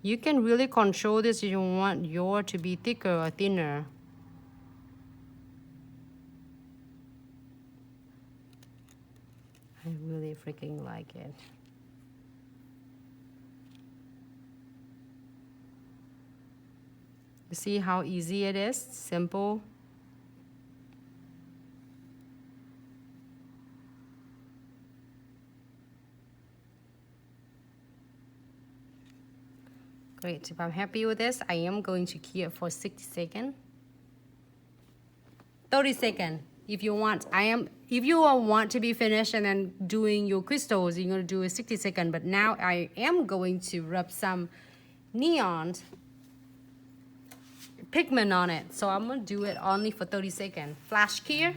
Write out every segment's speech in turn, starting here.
You can really control this if you want your to be thicker or thinner. I really freaking like it. You see how easy it is? Simple. Great. If I'm happy with this, I am going to key it for 60 seconds. 30 seconds. If you want, if you want to be finished and then doing your crystals, you're going to do a 60 seconds. But now I am going to rub some neon pigment on it. So I'm going to do it only for 30 seconds. Flash key.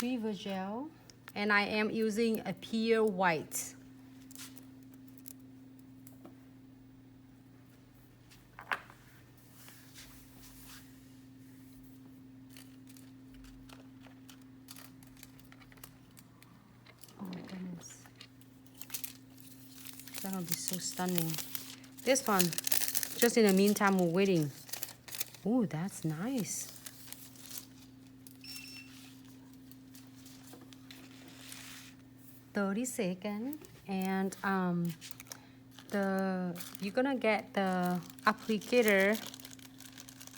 River gel. And I am using a pure white. Oh my goodness. That'll be so stunning. This one, just in the meantime, we're waiting. Oh, that's nice. $30 and you're gonna get the applicator,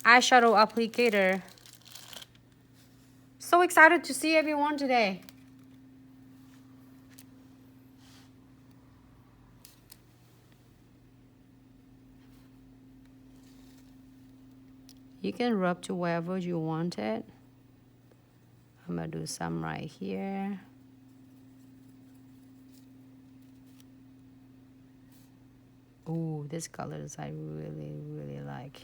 eyeshadow applicator. So excited to see everyone today. You can rub to wherever you want it. I'm gonna do some right here. Oh, this colors I really, really like.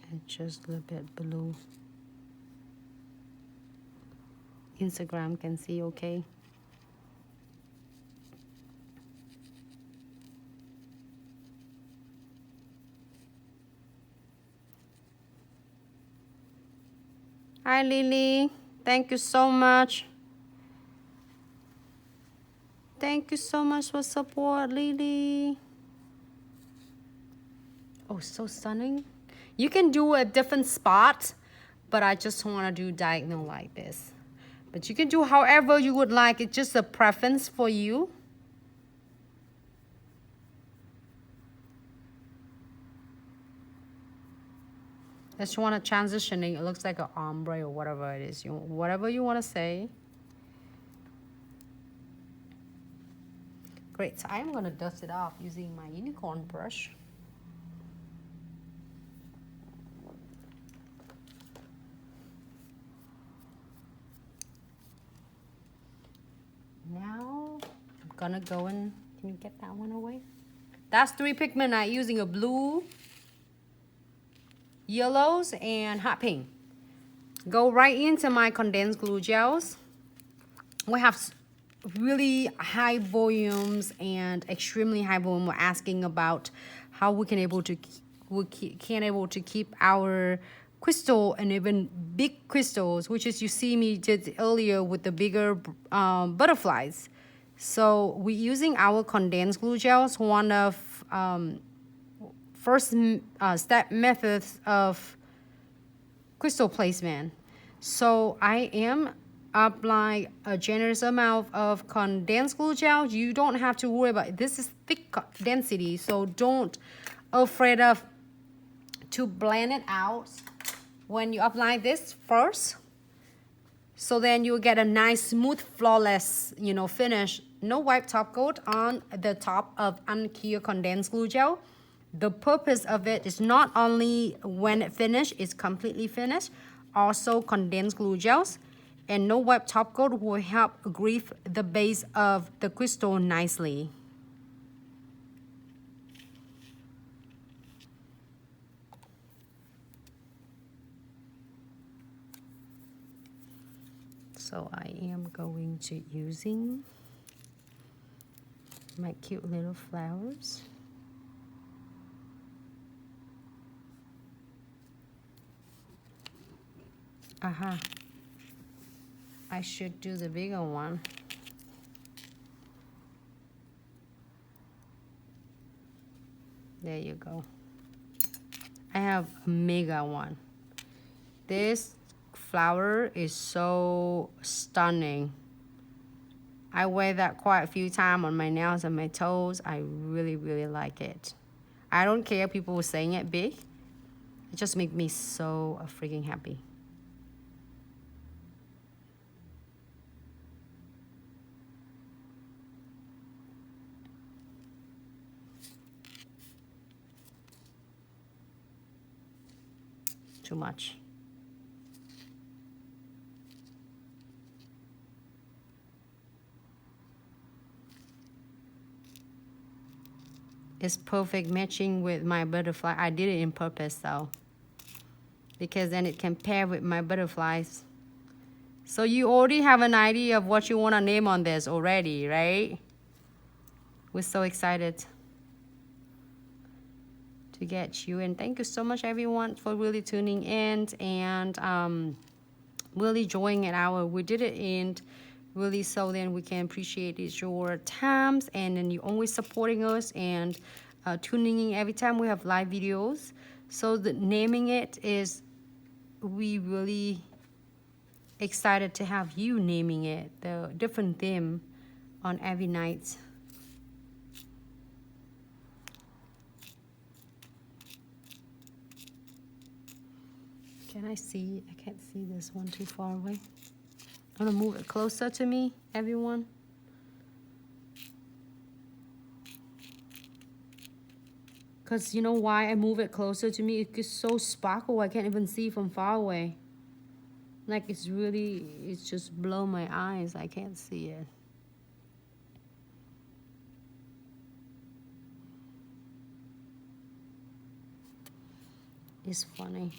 And just a little bit blue. Instagram can see okay. Hi Lily, thank you so much. Thank you so much for support, Lily. Oh, so stunning. You can do a different spot, but I just want to do diagonal like this. But you can do however you would like. It's just a preference for you. Just want to transitioning. It looks like an ombre or whatever it is. Whatever you want to say. Great. So I'm going to dust it off using my unicorn brush. Now I'm going to go and, can you get that one away? That's 3 pigment. I'm using a blue, yellows, and hot pink. Go right into my condensed glue gels. We have really high volumes and extremely high volume. We're asking about how we can able to keep our crystal and even big crystals, which is you see me did earlier with the bigger butterflies. So we're using our condensed glue gels, one of first step methods of crystal placement. So I am applying a generous amount of condensed glue gel. You don't have to worry about it. This is thick density, so don't afraid of to blend it out when you apply this first. So then you'll get a nice, smooth, flawless, finish. No wipe top coat on the top of unclear condensed glue gel. The purpose of it is not only when it finished, it's completely finished, also condensed glue gels. And no wipe top coat will help grip the base of the crystal nicely. So I am going to using my cute little flowers. Aha. I should do the bigger one. There you go. I have a mega one. This flower is so stunning. I wear that quite a few times on my nails and my toes. I really, really like it. I don't care people were saying it big. It just makes me so freaking happy. Too much. It's perfect matching with my butterfly. I did it in purpose though, because then it can pair with my butterflies. So you already have an idea of what you want to name on this already, right? We're so excited to get you. And thank you so much everyone for really tuning in and really joining it out. We did it in really so then we can appreciate your times, and then you always supporting us and tuning in every time we have live videos. So the naming it is, we really excited to have you naming it the different theme on every night. Can I see? I can't see this one too far away. I'm gonna move it closer to me, everyone. Because you know why I move it closer to me? It's so sparkle, I can't even see from far away. Like it's really, it's just blow my eyes. I can't see it. It's funny.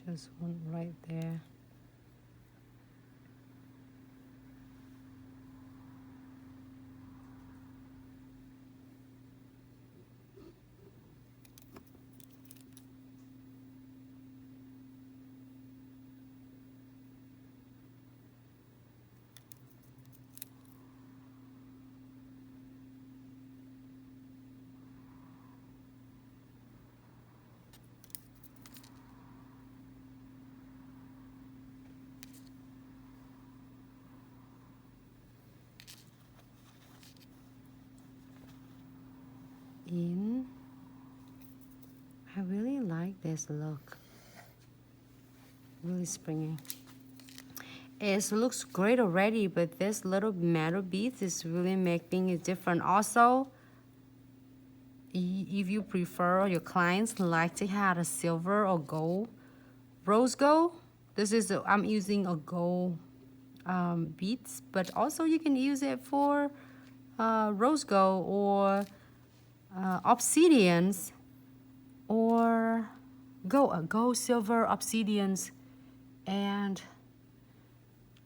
Just one right there. In. I really like this look. Really springy. It looks great already, but this little metal beads is really making it different. Also, if you prefer, your clients like to have a silver or gold, rose gold. This is I'm using a gold beads, but also you can use it for rose gold or obsidians or gold, silver, obsidians, and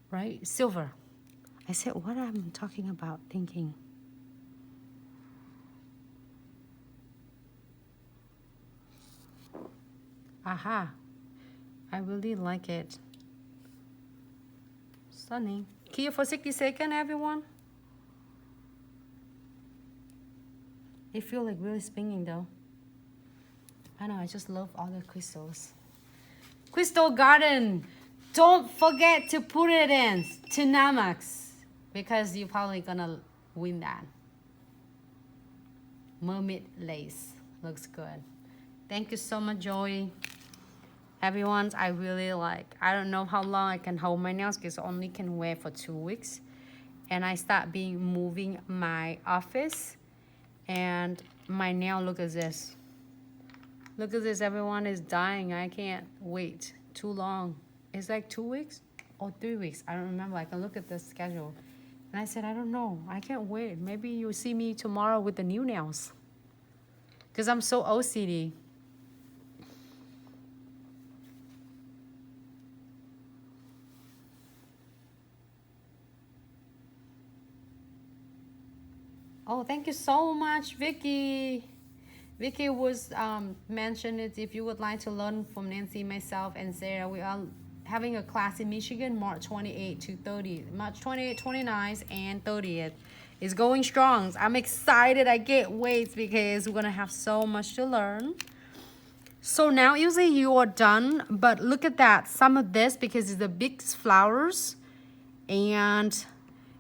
right, silver. I said what I'm talking about, thinking. Aha, I really like it. Stunning. Here for 60 seconds, everyone. It feels like really spinning though. I know, I just love all the crystals. Crystal Garden, don't forget to put it in to Namax because you're probably gonna win that. mermaid lace. Looks good. Thank you so much, Joey. Everyone, I really like, I don't know how long I can hold my nails because I only can wear for 2 weeks. And I start moving my office, and my nail, look at this. Look at this, everyone is dying. I can't wait too long. It's like 2 weeks or 3 weeks. I don't remember. I can look at the schedule. And I said, I don't know. I can't wait. Maybe you'll see me tomorrow with the new nails. Because I'm so OCD. Oh, thank you so much, Vicky. Vicky was mentioned it. If you would like to learn from Nancy, myself, and Sarah, we are having a class in Michigan, March 28 to 30. March 28, 29th, and 30th. It's going strong. I'm excited. I can't wait because we're going to have so much to learn. So now usually you are done, but look at that. Some of this, because it's the big flowers, and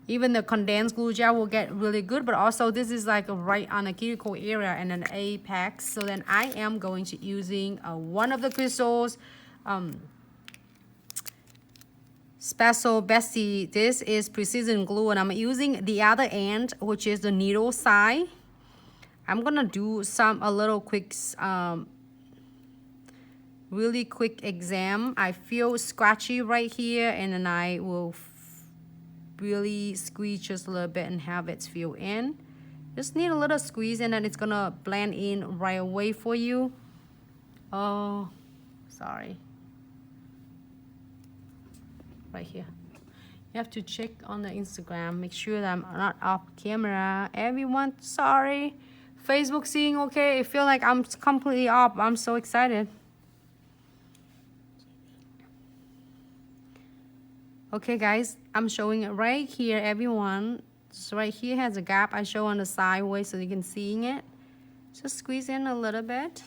even the condensed glue gel will get really good, but also this is like right on the cuticle area and an apex. So then I am going to using one of the crystals, Special Bestie. This is precision glue, and I'm using the other end, which is the needle side. I'm gonna do a little quick, really quick exam. I feel scratchy right here, and then I will really squeeze just a little bit and have it fill in. Just need a little squeeze, and then it's gonna blend in right away for you. Oh, sorry. Right here. You have to check on the Instagram. Make sure that I'm not off camera. Everyone, sorry. Facebook seeing okay. I feel like I'm completely off. I'm so excited. Okay, guys, I'm showing it right here, everyone. So right here has a gap. I show on the sideways so you can see it. Just squeeze in a little bit.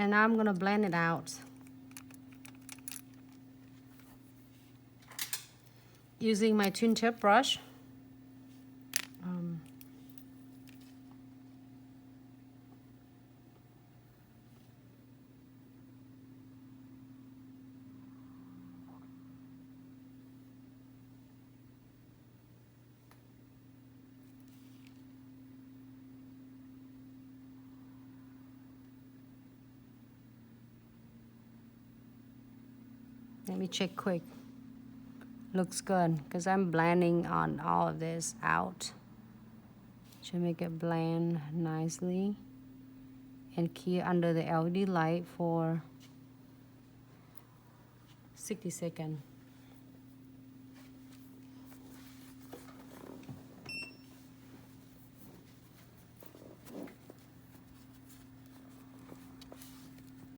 And now I'm gonna blend it out. Using my twin tip brush. Let me check quick. Looks good, because I'm blending on all of this out to make it blend nicely, and keep under the LED light for 60 seconds.